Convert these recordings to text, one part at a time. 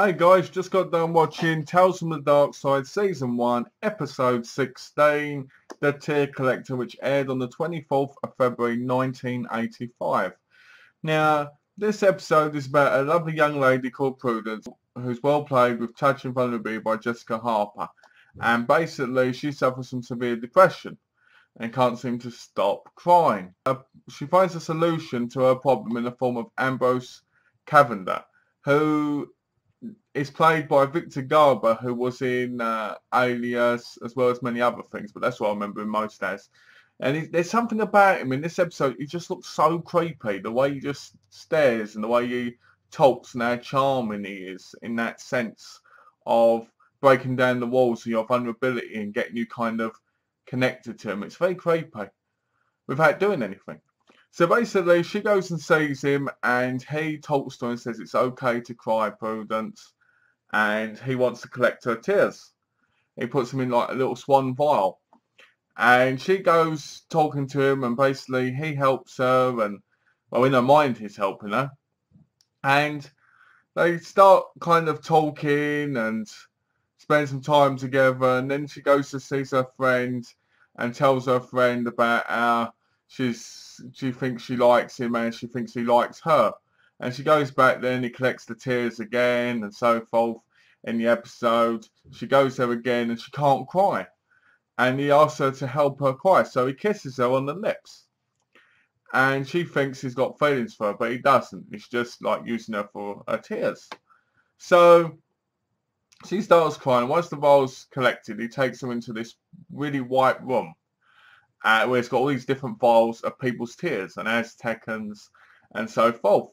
Hey guys, just got done watching Tales from the Darkside Season 1, Episode 16, The Tear Collector, which aired on the 24th of February 1985. Now, this episode is about a lovely young lady called Prudence, who's well played with touching vulnerability by Jessica Harper. And basically, she suffers from severe depression and can't seem to stop crying. She finds a solution to her problem in the form of Ambrose Cavender, who is played by Victor Garber, who was in Alias, as well as many other things, but that's what I remember him most as. And there's something about him in this episode, he just looks so creepy, the way he just stares and the way he talks and how charming he is in that sense of breaking down the walls of your vulnerability and getting you kind of connected to him. It's very creepy without doing anything. So basically, she goes and sees him, and he talks to her and says it's okay to cry, Prudence, and he wants to collect her tears. He puts them in like a little swan vial, and she goes talking to him, and basically he helps her, and well, in her mind he's helping her, and they start kind of talking and spend some time together, and then she goes to see her friend and tells her friend about how she thinks she likes him and she thinks he likes her. And she goes back there and he collects the tears again and so forth in the episode. She goes there again and she can't cry. And he asks her to help her cry. So he kisses her on the lips. And she thinks he's got feelings for her, but he doesn't. He's just like using her for her tears. So she starts crying. Once the vial's collected, he takes her into this really white room, where it's got all these different vials of people's tears and Aztecans and so forth.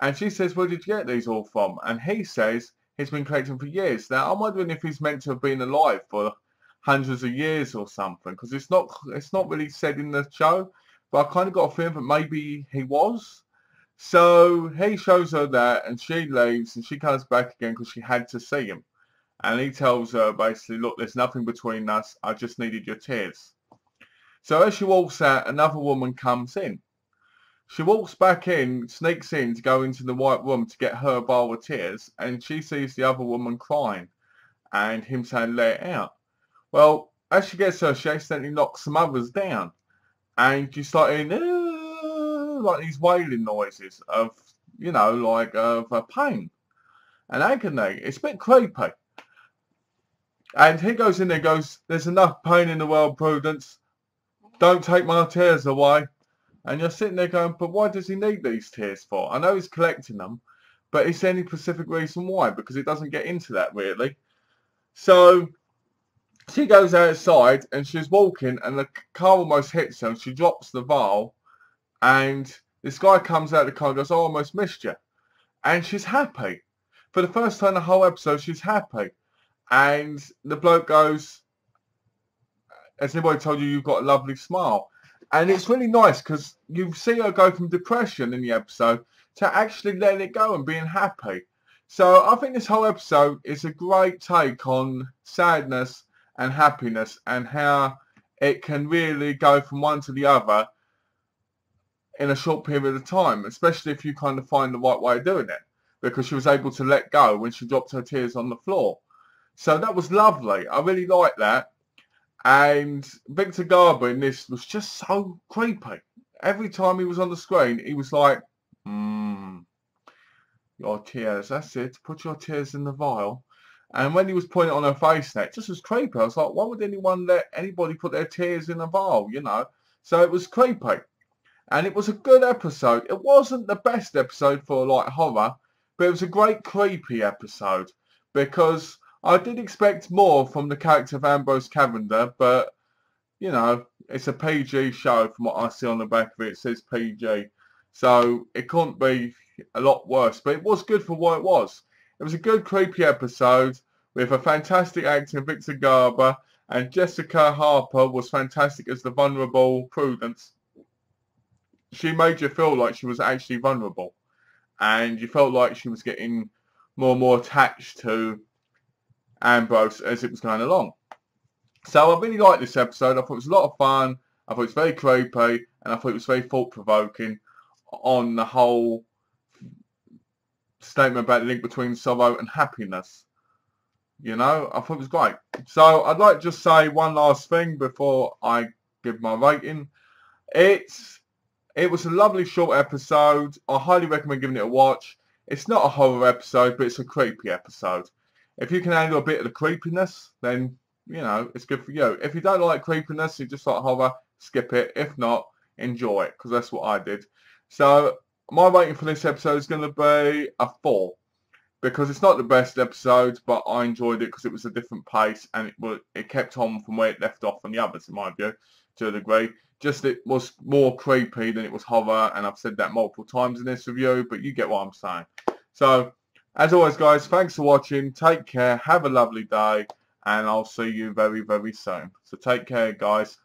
And she says, where did you get these all from? And he says he's been collecting for years. Now, I'm wondering if he's meant to have been alive for hundreds of years or something, because it's not really said in the show, but I kind of got a feeling that maybe he was. So he shows her that, and she leaves, and she comes back again because she had to see him. And he tells her basically, look, there's nothing between us. I just needed your tears. So as she walks out, another woman comes in. She walks back in, sneaks in to go into the white room to get her vial of tears, and she sees the other woman crying and him saying, let it out. Well, as she gets her, she accidentally knocks some others down, and you start hearing like these wailing noises of, you know, like of pain and agony. It's a bit creepy. And he goes in there and goes, there's enough pain in the world, Prudence. Don't take my tears away. And you're sitting there going, but why does he need these tears for? I know he's collecting them, but is there any specific reason why? Because it doesn't get into that really. So she goes outside and she's walking and the car almost hits her and she drops the vial. And this guy comes out of the car and goes, oh, I almost missed you. And she's happy. For the first time in the whole episode, she's happy. And the bloke goes, has anybody told you you've got a lovely smile? And it's really nice because you see her go from depression in the episode to actually letting it go and being happy. So I think this whole episode is a great take on sadness and happiness and how it can really go from one to the other in a short period of time, especially if you kind of find the right way of doing it, because she was able to let go when she dropped her tears on the floor. So that was lovely. I really liked that. And Victor Garber in this was just so creepy. Every time he was on the screen, he was like, your tears, that's it. Put your tears in the vial. And when he was putting it on her face now, it just was creepy. I was like, why would anyone let anybody put their tears in a vial, you know? So it was creepy. And it was a good episode. It wasn't the best episode for like horror, but it was a great creepy episode because I did expect more from the character of Ambrose Cavender, but, you know, it's a PG show from what I see on the back of it. It says PG. So it couldn't be a lot worse, but it was good for what it was. It was a good creepy episode with a fantastic actor, Victor Garber, and Jessica Harper was fantastic as the vulnerable Prudence. She made you feel like she was actually vulnerable, and you felt like she was getting more and more attached to Ambrose as it was going along. So I really liked this episode. I thought it was a lot of fun. I thought it was very creepy, and I thought it was very thought-provoking on the whole statement about the link between sorrow and happiness. You know, I thought it was great. So I'd like to just say one last thing before I give my rating. It was a lovely short episode. I highly recommend giving it a watch. It's not a horror episode, but it's a creepy episode. If you can handle a bit of the creepiness, then, you know, it's good for you. If you don't like creepiness, you just like horror, skip it. If not, enjoy it, because that's what I did. So my rating for this episode is going to be a 4. Because it's not the best episode, but I enjoyed it because it was a different pace and it kept on from where it left off on the others, in my view, to a degree. Just it was more creepy than it was horror, and I've said that multiple times in this review, but you get what I'm saying. So, as always, guys, thanks for watching. Take care. Have a lovely day, and I'll see you very, very soon. So take care, guys.